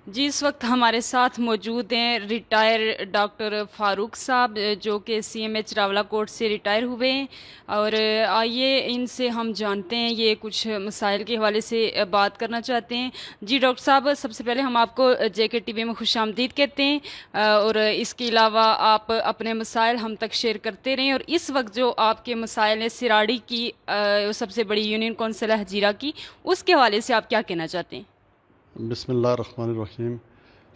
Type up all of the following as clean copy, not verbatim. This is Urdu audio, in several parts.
جی اس وقت ہمارے ساتھ موجود ہیں ریٹائر ڈاکٹر فاروق صاحب جو کہ سی ایم ایچ راولا کوٹ سے ریٹائر ہوئے ہیں، اور آئیے ان سے ہم جانتے ہیں، یہ کچھ مسائل کے حوالے سے بات کرنا چاہتے ہیں۔ جی ڈاکٹر صاحب، سب سے پہلے ہم آپ کو جے کے ٹی وی میں خوش آمدید کہتے ہیں، اور اس کے علاوہ آپ اپنے مسائل ہم تک شیئر کرتے رہیں، اور اس وقت جو آپ کے مسائل ہیں سراڑی کی سب سے بڑی یونین کونسل ہے ہجیرہ کی، اس کے حوالے سے آپ کیا کہنا چاہتے ہیں؟ بسم اللہ الرحمن الرحیم۔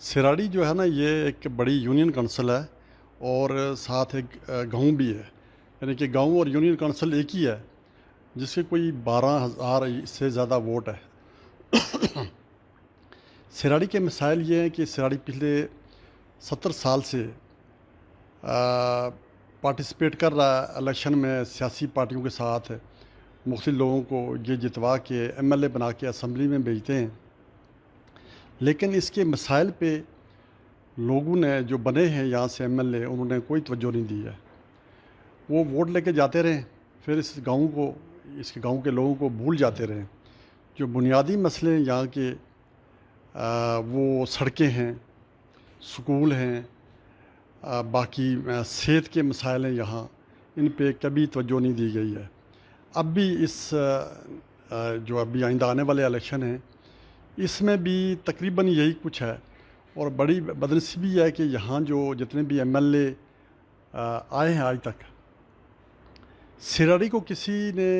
سراڑی جو ہے نا، یہ ایک بڑی یونین کونسل ہے اور ساتھ ایک گاؤں بھی ہے، یعنی کہ گاؤں اور یونین کونسل ایک ہی ہے، جس کے کوئی 12,000 سے زیادہ ووٹ ہے۔ سراڑی کے مسائل یہ ہیں کہ سراڑی پچھلے 70 سال سے پارٹیسپیٹ کر رہا ہے الیکشن میں، سیاسی پارٹیوں کے ساتھ مختلف لوگوں کو یہ جتوا کے ایم ایل اے بنا کے اسمبلی میں بھیجتے ہیں، لیکن اس کے مسائل پہ لوگوں نے جو بنے ہیں یہاں سے ایم ایل اے، انہوں نے کوئی توجہ نہیں دی ہے۔ وہ ووٹ لے کے جاتے رہیں، پھر اس کے گاؤں کے لوگوں کو بھول جاتے رہیں۔ جو بنیادی مسئلے یہاں کے وہ سڑکیں ہیں، سکول ہیں، باقی صحت کے مسائل ہیں یہاں، ان پہ کبھی توجہ نہیں دی گئی ہے۔ اب بھی جو ابھی آئندہ آنے والے الیکشن ہیں، اس میں بھی تقریباً یہی کچھ ہے، اور بڑی بدنصیبی ہے کہ یہاں جو جتنے بھی ایم ایل اے آئے ہیں آج تک، سراڑی کو کسی نے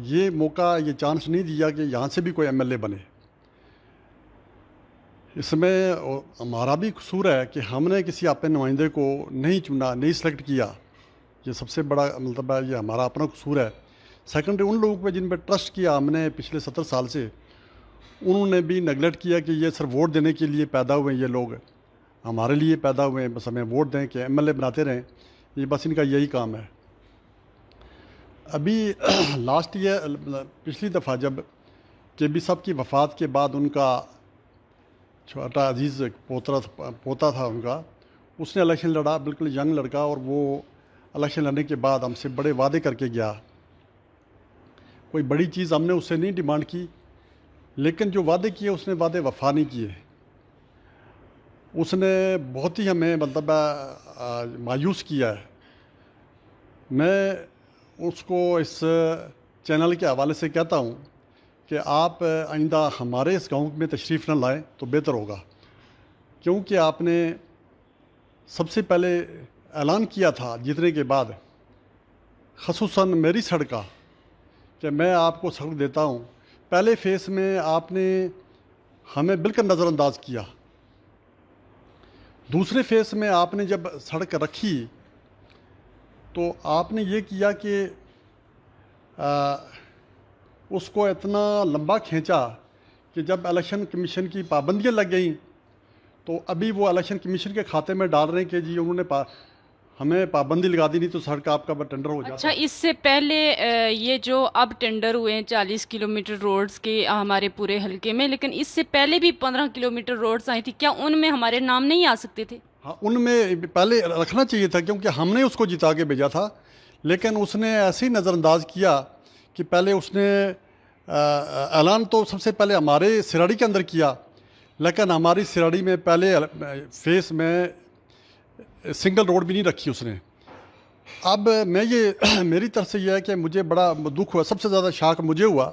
یہ موقع، یہ چانس نہیں دیا کہ یہاں سے بھی کوئی ایم ایل اے بنے۔ اس میں ہمارا بھی قصور ہے کہ ہم نے کسی اپنے نمائندے کو نہیں چنا، نہیں سلیکٹ کیا، یہ سب سے بڑا مطلب ہے، یہ ہمارا اپنا قصور ہے۔ سیکنڈری ان لوگوں پہ جن پہ ٹرسٹ کیا ہم نے پچھلے 70 سال سے، انہوں نے بھی نیگلیکٹ کیا کہ یہ صرف ووٹ دینے کے لیے پیدا ہوئے ہیں، یہ لوگ ہمارے لیے پیدا ہوئے ہیں، بس ہمیں ووٹ دیں کہ ایم ایل اے بناتے رہیں، یہ بس ان کا یہی کام ہے۔ ابھی لاسٹ پچھلی دفعہ جب کے بی صاحب کی وفات کے بعد ان کا چھوٹا عزیز پوتا تھا ان کا، اس نے الیکشن لڑا، بالکل ینگ لڑکا، اور وہ الیکشن لڑنے کے بعد ہم سے بڑے وعدے کر کے گیا۔ کوئی بڑی چیز ہم نے اس سے نہیں ڈیمانڈ کی، لیکن جو وعدے کیے اس نے وعدے وفا نہیں کیے۔ اس نے بہت ہی ہمیں مطلب مایوس کیا ہے۔ میں اس کو اس چینل کے حوالے سے کہتا ہوں کہ آپ آئندہ ہمارے اس گاؤں میں تشریف نہ لائیں تو بہتر ہوگا، کیونکہ آپ نے سب سے پہلے اعلان کیا تھا جیتنے کے بعد، خصوصاً میری سڑک کا، کہ میں آپ کو سڑک دیتا ہوں۔ پہلے فیس میں آپ نے ہمیں بالکل نظر انداز کیا۔ دوسرے فیس میں آپ نے جب سڑک رکھی تو آپ نے یہ کیا کہ اس کو اتنا لمبا کھینچا کہ جب الیکشن کمیشن کی پابندیاں لگ گئیں تو ابھی وہ الیکشن کمیشن کے کھاتے میں ڈال رہے ہیں کہ جی انہوں نے ہمیں پابندی لگا دی، نہیں تو سڑک آپ کا ٹینڈر ہو جاتا۔ اچھا، اس سے پہلے یہ جو اب ٹینڈر ہوئے ہیں 40 کلومیٹر روڈز کے ہمارے پورے حلقے میں، لیکن اس سے پہلے بھی 15 کلومیٹر روڈز آئی تھی، کیا ان میں ہمارے نام نہیں آ سکتے تھے؟ ہاں، ان میں پہلے رکھنا چاہیے تھا، کیونکہ ہم نے اس کو جتا کے بھیجا تھا، لیکن اس نے ایسی نظر انداز کیا کہ پہلے اس نے اعلان تو سب سے پہلے ہمارے سراڑی کے اندر کیا، لیکن ہماری سراڑی میں پہلے فیس میں سنگل روڈ بھی نہیں رکھی اس نے۔ اب میری طرف سے یہ ہے کہ مجھے بڑا دکھ ہوا، سب سے زیادہ شاک مجھے ہوا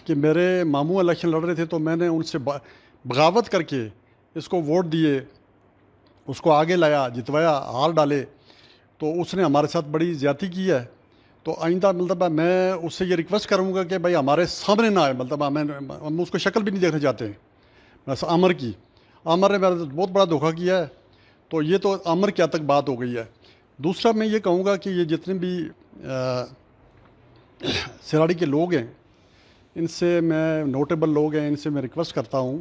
کہ میرے ماموں الیکشن لڑ رہے تھے تو میں نے ان سے بغاوت کر کے اس کو ووٹ دیے، اس کو آگے لایا، جتوایا، ہار ڈالے، تو اس نے ہمارے ساتھ بڑی زیادتی کی ہے۔ تو آئندہ مطلب میں اس سے یہ ریکویسٹ کروں گا کہ بھائی ہمارے سامنے نہ آئے، مطلب ہم اس کو شکل بھی نہیں دیکھنا چاہتے ہیں۔ بس عامر نے میرا بہت بڑا دھوکہ کیا ہے، تو یہ تو عامر کیا تک بات ہو گئی ہے۔ دوسرا میں یہ کہوں گا کہ یہ جتنے بھی سراڑی کے لوگ ہیں، ان سے میں نوٹیبل لوگ ہیں، ان سے میں ریکویسٹ کرتا ہوں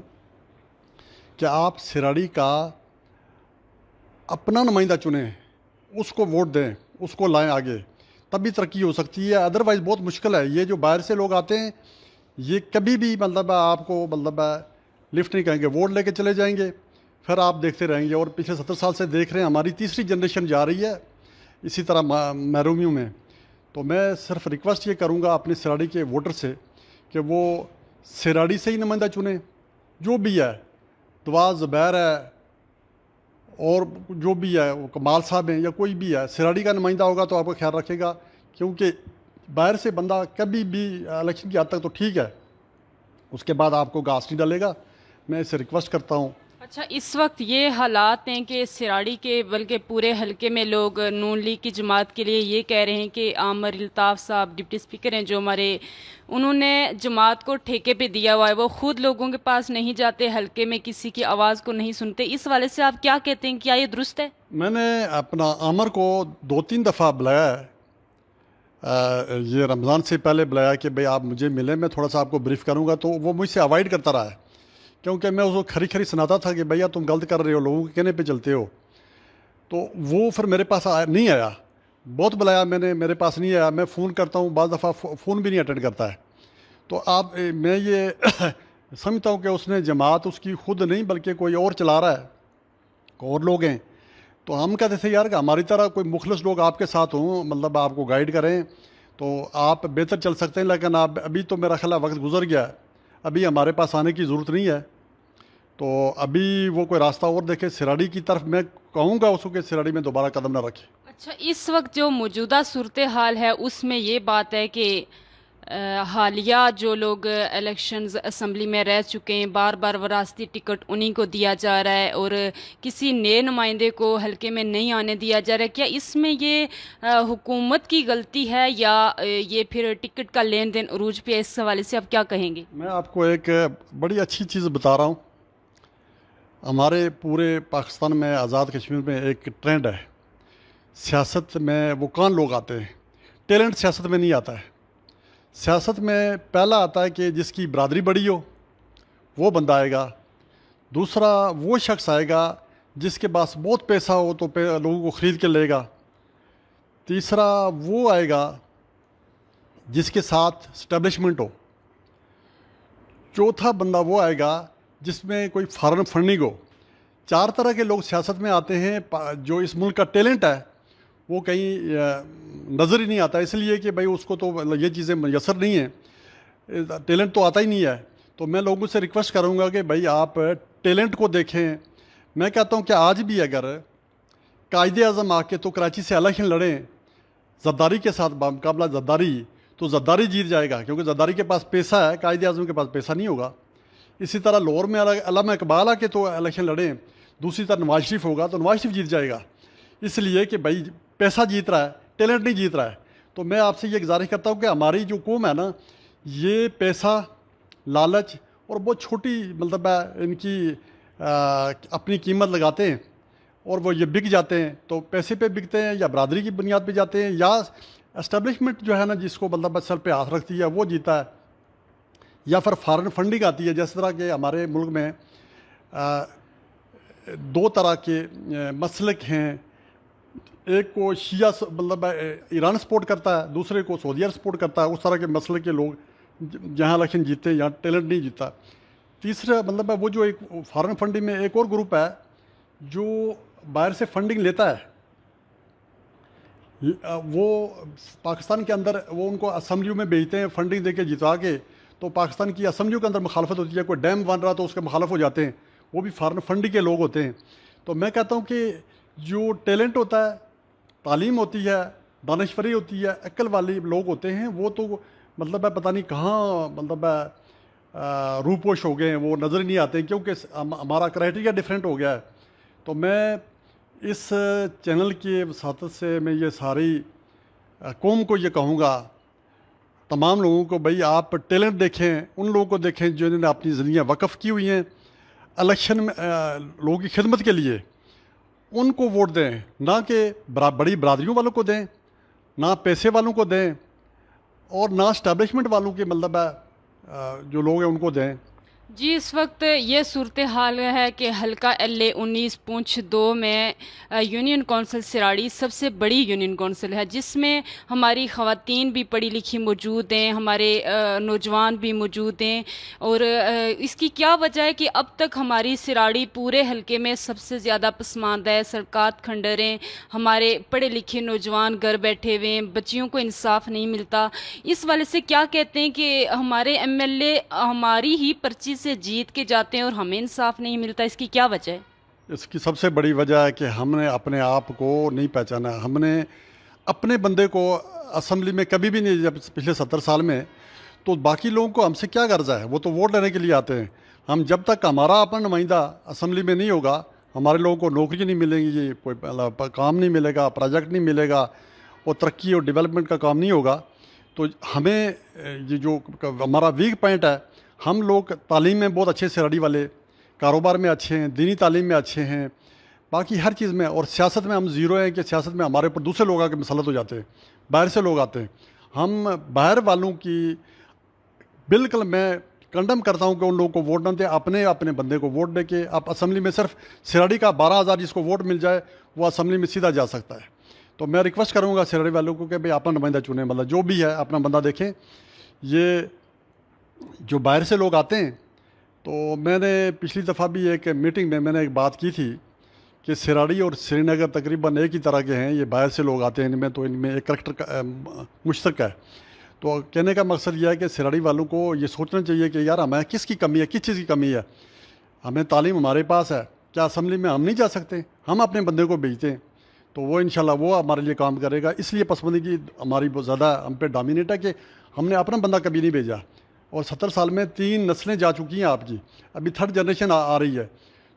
کہ آپ سراڑی کا اپنا نمائندہ چنیں، اس کو ووٹ دیں، اس کو لائیں آگے، تبھی ترقی ہو سکتی ہے، ادروائز بہت مشکل ہے۔ یہ جو باہر سے لوگ آتے ہیں یہ کبھی بھی مطلب آپ کو مطلب لفٹ نہیں کہیں گے، ووٹ لے کے چلے جائیں گے، پھر آپ دیکھتے رہیں گے۔ اور پچھلے 70 سال سے دیکھ رہے ہیں، ہماری تیسری جنریشن جا رہی ہے اسی طرح محرومیوں میں۔ تو میں صرف ریکویسٹ یہ کروں گا اپنے سراڑی کے ووٹر سے کہ وہ سراڑی سے ہی نمائندہ چنیں، جو بھی ہے، دعا زبیر ہے اور جو بھی ہے وہ کمال صاحب ہیں یا کوئی بھی ہے، سراڑی کا نمائندہ ہوگا تو آپ کا خیال رکھے گا، کیونکہ باہر سے بندہ کبھی بھی الیکشن کی حد تک تو ٹھیک ہے، اس کے بعد آپ کو گھاس نہیں ڈالے گا۔ میں اسے ریکویسٹ کرتا ہوں۔ اچھا، اس وقت یہ حالات ہیں کہ سراڑی کے بلکہ پورے حلقے میں لوگ نون لیگ کی جماعت کے لیے یہ کہہ رہے ہیں کہ عامر الطاف صاحب ڈپٹی اسپیکر ہیں جو ہمارے، انہوں نے جماعت کو ٹھیکے پہ دیا ہوا ہے، وہ خود لوگوں کے پاس نہیں جاتے، حلقے میں کسی کی آواز کو نہیں سنتے، اس والے سے آپ کیا کہتے ہیں، کیا یہ درست ہے؟ میں نے اپنا عامر کو 2-3 دفعہ بلایا ہے، یہ رمضان سے پہلے بلایا کہ بھئی آپ مجھے ملیں، میں تھوڑا سا آپ کو بریف کروں گا، تو وہ مجھ سے اوائڈ کرتا رہا ہے، کیونکہ میں اس کو کھری کھری سناتا تھا کہ بھیا تم غلط کر رہے ہو، لوگوں کے کہنے پہ چلتے ہو، تو وہ پھر میرے پاس نہیں آیا۔ بہت بلایا میں نے، میرے پاس نہیں آیا، میں فون کرتا ہوں، بعض دفعہ فون بھی نہیں اٹینڈ کرتا ہے۔ تو آپ میں یہ سمجھتا ہوں کہ اس نے جماعت اس کی خود نہیں بلکہ کوئی اور چلا رہا ہے، اور لوگ ہیں۔ تو ہم کہتے تھے یار کہ ہماری طرح کوئی مخلص لوگ آپ کے ساتھ ہوں، مطلب آپ کو گائیڈ کریں تو آپ بہتر چل سکتے ہیں، لیکن آپ ابھی تو میرا خیال ہے وقت گزر گیا ہے، ابھی ہمارے پاس آنے کی ضرورت نہیں ہے، تو ابھی وہ کوئی راستہ اور دیکھے۔ سراڑی کی طرف میں کہوں گا اس کو کہ سراڑی میں دوبارہ قدم نہ رکھے۔ اچھا، اس وقت جو موجودہ صورتحال ہے اس میں یہ بات ہے کہ حالیہ جو لوگ الیکشنز اسمبلی میں رہ چکے ہیں، بار بار وراثتی ٹکٹ انہی کو دیا جا رہا ہے اور کسی نئے نمائندے کو حلقے میں نہیں آنے دیا جا رہا ہے، کیا اس میں یہ حکومت کی غلطی ہے یا یہ پھر ٹکٹ کا لین دین عروج پہ ہے؟ اس حوالے سے آپ کیا کہیں گے؟ میں آپ کو ایک بڑی اچھی چیز بتا رہا ہوں، ہمارے پورے پاکستان میں آزاد کشمیر میں ایک ٹرینڈ ہے، سیاست میں وہ کون لوگ آتے ہیں، ٹیلنٹ سیاست میں نہیں آتا ہے۔ سیاست میں پہلا آتا ہے کہ جس کی برادری بڑی ہو وہ بندہ آئے گا، دوسرا وہ شخص آئے گا جس کے پاس بہت پیسہ ہو تو لوگوں کو خرید کے لے گا، تیسرا وہ آئے گا جس کے ساتھ اسٹیبلشمنٹ ہو، چوتھا بندہ وہ آئے گا جس میں کوئی فارن فنڈنگ ہو۔ 4 طرح کے لوگ سیاست میں آتے ہیں۔ جو اس ملک کا ٹیلنٹ ہے وہ کہیں نظر ہی نہیں آتا، اس لیے کہ بھائی اس کو تو یہ چیزیں میسر نہیں ہیں، ٹیلنٹ تو آتا ہی نہیں ہے۔ تو میں لوگوں سے ریکویسٹ کروں گا کہ بھائی آپ ٹیلنٹ کو دیکھیں۔ میں کہتا ہوں کہ آج بھی اگر قائد اعظم آ کے تو کراچی سے الیکشن لڑیں زرداری کے ساتھ بمقابلہ زرداری، تو زرداری جیت جائے گا، کیونکہ زرداری کے پاس پیسہ ہے، قائد اعظم کے پاس پیسہ نہیں ہوگا۔ اسی طرح لاہور میں علامہ اقبال آ کے تو الیکشن لڑیں، دوسری طرف نواز شریف ہوگا تو نواز شریف جیت جائے گا، اس لیے کہ بھائی پیسہ جیت رہا ہے، ٹیلنٹ نہیں جیت رہا ہے۔ تو میں آپ سے یہ گزارش کرتا ہوں کہ ہماری جو قوم ہے نا، یہ پیسہ، لالچ اور بہت چھوٹی مطلب ہے ان کی اپنی قیمت لگاتے ہیں اور وہ یہ بک جاتے ہیں، تو پیسے پہ بکتے ہیں یا برادری کی بنیاد پہ جاتے ہیں، یا اسٹیبلشمنٹ جو ہے نا جس کو مطلب سر پہ ہاتھ رکھتی ہے وہ جیتا ہے، یا پھر فارن فنڈنگ آتی ہے۔ جس طرح کہ ہمارے ملک میں 2 طرح کے مسلک ہیں، ایک کو شیعہ مطلب ایران سپورٹ کرتا ہے، دوسرے کو سعودی عرب سپورٹ کرتا ہے، اس طرح کے مسلک کے لوگ جہاں الیکشن جیتے ہیں، یہاں ٹیلنٹ نہیں جیتا۔ تیسرا مطلب ہے وہ جو ایک فارن فنڈنگ میں ایک اور گروپ ہے جو باہر سے فنڈنگ لیتا ہے، وہ پاکستان کے اندر وہ ان کو اسمبلیوں میں بھیجتے ہیں فنڈنگ دے کے جتا کے، تو پاکستان کی اسمبلیوں کے اندر مخالفت ہوتی ہے، کوئی ڈیم بن رہا تو اس کے مخالف ہو جاتے ہیں، وہ بھی فارن فنڈنگ کے لوگ ہوتے ہیں۔ تو میں کہتا ہوں کہ جو ٹیلنٹ ہوتا ہے، تعلیم ہوتی ہے، دانشوری ہوتی ہے، عقل والے لوگ ہوتے ہیں، وہ تو مطلب ہے پتہ نہیں کہاں مطلب ہے روپوش ہو گئے ہیں، وہ نظر نہیں آتے ہیں، کیونکہ ہمارا کرائٹیریا ڈیفرنٹ ہو گیا ہے۔ تو میں اس چینل کی وساطت سے میں یہ ساری قوم کو یہ کہوں گا، تمام لوگوں کو، بھئی آپ ٹیلنٹ دیکھیں، ان لوگوں کو دیکھیں جنہوں نے اپنی زندگیاں وقف کی ہوئی ہیں الیکشن میں لوگوں کی خدمت کے لیے، ان کو ووٹ دیں، نہ کہ بڑی برادریوں والوں کو دیں، نہ پیسے والوں کو دیں، اور نہ اسٹیبلشمنٹ والوں کے مطلب ہے جو لوگ ہیں ان کو دیں۔ جی، اس وقت یہ صورتحال ہے کہ حلقہ LA-19 پونچھ 2 میں یونین کونسل سراڑی سب سے بڑی یونین کونسل ہے، جس میں ہماری خواتین بھی پڑھی لکھی موجود ہیں، ہمارے نوجوان بھی موجود ہیں، اور اس کی کیا وجہ ہے کہ اب تک ہماری سراڑی پورے حلقے میں سب سے زیادہ پسماندہ ہے، سڑکات کھنڈر ہیں، ہمارے پڑھے لکھے نوجوان گھر بیٹھے ہوئے ہیں، بچیوں کو انصاف نہیں ملتا۔ اس والے سے کیا کہتے ہیں کہ ہمارے MLA ہماری ہی پرچی سے جیت کے جاتے ہیں اور ہمیں انصاف نہیں ملتا، اس کی کیا وجہ ہے؟ اس کی سب سے بڑی وجہ ہے کہ ہم نے اپنے آپ کو نہیں پہچانا. ہم نے اپنے بندے کو اسمبلی میں کبھی بھی نہیں، جب پچھلے 70 سال میں، تو باقی لوگوں کو ہم سے کیا غرض ہے؟ وہ تو ووٹ لینے کے لیے آتے ہیں. ہم جب تک ہمارا اپنا نمائندہ اسمبلی میں نہیں ہوگا، ہمارے لوگوں کو نوکری نہیں ملے گی، کوئی کام نہیں ملے گا، پروجیکٹ نہیں ملے گا، اور ترقی اور ڈیولپمنٹ کا کام نہیں ہوگا. تو ہمیں یہ جو ہمارا ویک پوائنٹ ہے، ہم لوگ تعلیم میں بہت اچھے سراڑی والے، کاروبار میں اچھے ہیں، دینی تعلیم میں اچھے ہیں، باقی ہر چیز میں، اور سیاست میں ہم زیرو ہیں کہ سیاست میں ہمارے اوپر دوسرے لوگ آ کے مسلط ہو جاتے ہیں، باہر سے لوگ آتے ہیں. ہم باہر والوں کی بالکل میں کنڈم کرتا ہوں کہ ان لوگوں کو ووٹ نہ دیں، اپنے بندے کو ووٹ دے کے آپ اسمبلی میں صرف سراڑی کا 12,000 جس کو ووٹ مل جائے وہ اسمبلی میں سیدھا جا سکتا ہے. تو میں ریکویسٹ کروں گا سراڑی والوں کو کہ بھئی اپنا نمائندہ چنیں، مطلب جو بھی ہے اپنا بندہ دیکھیں. یہ جو باہر سے لوگ آتے ہیں، تو میں نے پچھلی دفعہ بھی ایک میٹنگ میں نے ایک بات کی تھی کہ سراڑی اور سری نگر تقریباً ایک ہی طرح کے ہیں. یہ باہر سے لوگ آتے ہیں، ان میں ایک کریکٹر مشترک ہے. تو کہنے کا مقصد یہ ہے کہ سراڑی والوں کو یہ سوچنا چاہیے کہ یار ہمیں کس کی کمی ہے، کس چیز کی کمی ہے. ہمیں تعلیم ہمارے پاس ہے، کیا اسمبلی میں ہم نہیں جا سکتے؟ ہم اپنے بندے کو بھیجتے ہیں تو وہ انشاءاللہ وہ ہمارے لیے کام کرے گا. اس لیے پسماندگی ہماری بہت زیادہ ہم پہ ڈومینیٹ ہے کہ ہم نے اپنا بندہ کبھی نہیں بھیجا. اور 70 سال میں 3 نسلیں جا چکی ہیں آپ کی، ابھی 3rd جنریشن آ رہی ہے.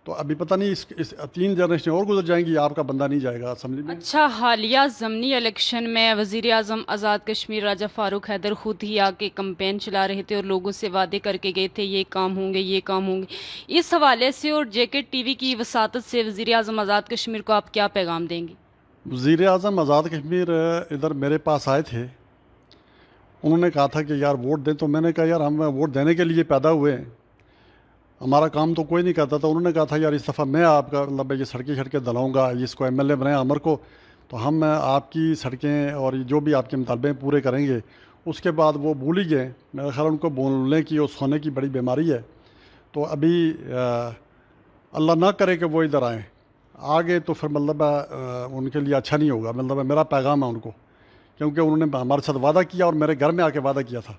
تو ابھی پتہ نہیں اس 3 جنریشن اور گزر جائیں گی، آپ کا بندہ نہیں جائے گا اسمبلی میں. اچھا، حالیہ ضمنی الیکشن میں وزیر اعظم آزاد کشمیر راجہ فاروق حیدر خود ہی آ کے کمپین چلا رہے تھے اور لوگوں سے وعدے کر کے گئے تھے یہ کام ہوں گے، یہ کام ہوں گے. اس حوالے سے اور JK TV کی وساطت سے وزیر اعظم آزاد کشمیر کو آپ کیا پیغام دیں گے؟ وزیر اعظم آزاد کشمیر ادھر میرے پاس آئے تھے، انہوں نے کہا تھا کہ یار ووٹ دیں. تو میں نے کہا یار ہم ووٹ دینے کے لیے پیدا ہوئے ہیں، ہمارا کام تو کوئی نہیں کرتا. تو انہوں نے کہا تھا یار اس دفعہ میں آپ کا مطلب یہ سڑکیں دلاؤں گا، اس کو MLA بنائیں عمر کو، تو ہم آپ کی سڑکیں اور جو بھی آپ کے مطالبے پورے کریں گے. اس کے بعد وہ بھول ہی گئے. میرا خیال ان کو بولنے کی اور سونے کی بڑی بیماری ہے. تو ابھی اللہ نہ کرے کہ وہ ادھر آئیں آگے تو پھر مطلب ان کے لیے اچھا نہیں ہوگا. مطلب میرا پیغام ہے ان کو، کیونکہ انہوں نے ہمارے ساتھ وعدہ کیا اور میرے گھر میں آ کے وعدہ کیا تھا.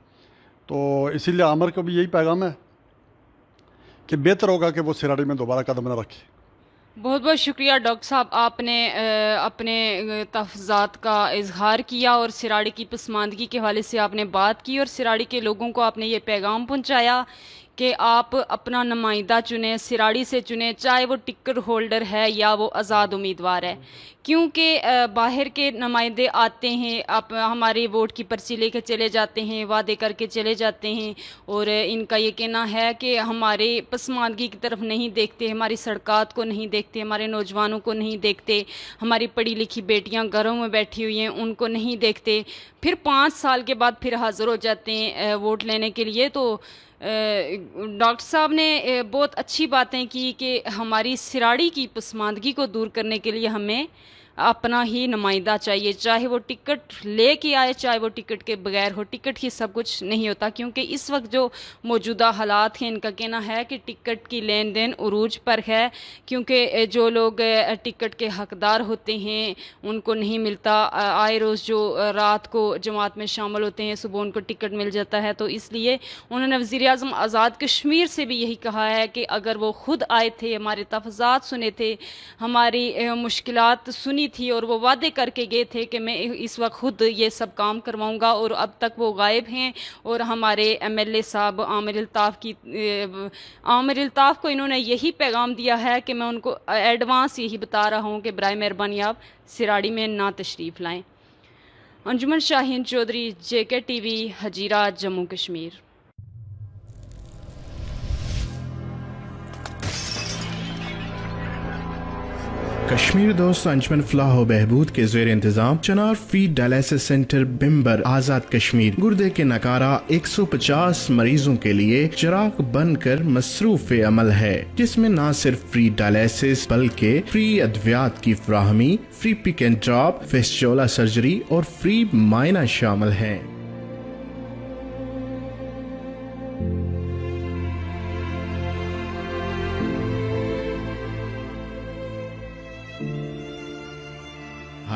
تو اسی لیے عمر کو بھی یہی پیغام ہے کہ بہتر ہوگا کہ وہ سراڑی میں دوبارہ قدم نہ رکھے. بہت بہت شکریہ ڈاکٹر صاحب، آپ نے اپنے تحفظات کا اظہار کیا اور سراڑی کی پسماندگی کے حوالے سے آپ نے بات کی، اور سراڑی کے لوگوں کو آپ نے یہ پیغام پہنچایا کہ آپ اپنا نمائندہ چنیں، سراڑی سے چنیں، چاہے وہ ٹکٹ ہولڈر ہے یا وہ آزاد امیدوار ہے. کیونکہ باہر کے نمائندے آتے ہیں، آپ ہمارے ووٹ کی پرچی لے کے چلے جاتے ہیں، وعدے کر کے چلے جاتے ہیں، اور ان کا یہ کہنا ہے کہ ہمارے پسماندگی کی طرف نہیں دیکھتے، ہماری سڑکات کو نہیں دیکھتے، ہمارے نوجوانوں کو نہیں دیکھتے، ہماری پڑھی لکھی بیٹیاں گھروں میں بیٹھی ہوئی ہیں ان کو نہیں دیکھتے. پھر 5 سال کے بعد پھر حاضر ہو جاتے ہیں ووٹ لینے کے لیے. تو ڈاکٹر صاحب نے بہت اچھی باتیں کی کہ ہماری سراڑی کی پسماندگی کو دور کرنے کے لیے ہمیں اپنا ہی نمائندہ چاہیے، چاہے وہ ٹکٹ لے کے آئے، چاہے وہ ٹکٹ کے بغیر ہو. ٹکٹ ہی سب کچھ نہیں ہوتا، کیونکہ اس وقت جو موجودہ حالات ہیں ان کا کہنا ہے کہ ٹکٹ کی لین دین عروج پر ہے، کیونکہ جو لوگ ٹکٹ کے حقدار ہوتے ہیں ان کو نہیں ملتا. آئے روز جو رات کو جماعت میں شامل ہوتے ہیں صبح ان کو ٹکٹ مل جاتا ہے. تو اس لیے انہوں نے وزیر اعظم آزاد کشمیر سے بھی یہی کہا ہے کہ اگر وہ خود آئے تھے، ہمارے تحفظات سنے تھے، ہماری مشکلات سنی تھی، اور وہ وعدے کر کے گئے تھے کہ میں اس وقت خود یہ سب کام کرواؤں گا، اور اب تک وہ غائب ہیں. اور ہمارے MLA صاحب عامر الطاف کو انہوں نے یہی پیغام دیا ہے کہ میں ان کو ایڈوانس یہی بتا رہا ہوں کہ برائے مہربانی آپ سراڑی میں نہ تشریف لائیں. انجمن شاہین چودھری، JK TV، ہجیرہ، جموں کشمیر. کشمیر دوست انجمن فلاح و بہبود کے زیر انتظام چنار فری ڈائلیسس سینٹر بمبر آزاد کشمیر گردے کے نکارہ 150 مریضوں کے لیے چراغ بن کر مصروف عمل ہے، جس میں نہ صرف فری ڈائلیسس بلکہ فری ادویات کی فراہمی، free pick and drop, fistula surgery اور فری معائنہ شامل ہیں.